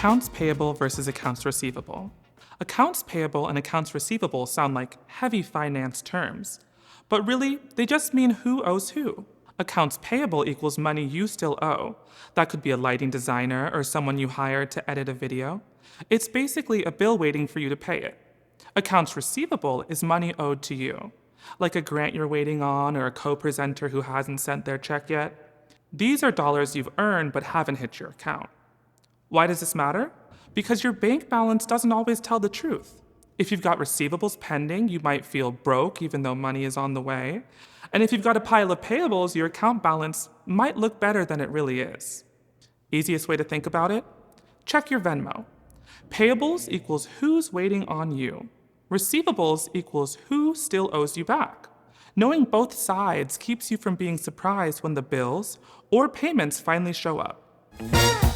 Accounts payable versus accounts receivable. Accounts payable and accounts receivable sound like heavy finance terms, but really, they just mean who owes who. Accounts payable equals money you still owe. That could be a lighting designer or someone you hired to edit a video. It's basically a bill waiting for you to pay it. Accounts receivable is money owed to you, like a grant you're waiting on or a co-presenter who hasn't sent their check yet. These are dollars you've earned but haven't hit your account. Why does this matter? Because your bank balance doesn't always tell the truth. If you've got receivables pending, you might feel broke even though money is on the way. And if you've got a pile of payables, your account balance might look better than it really is. Easiest way to think about it? Check your Venmo. Payables equals who's waiting on you. Receivables equals who still owes you back. Knowing both sides keeps you from being surprised when the bills or payments finally show up.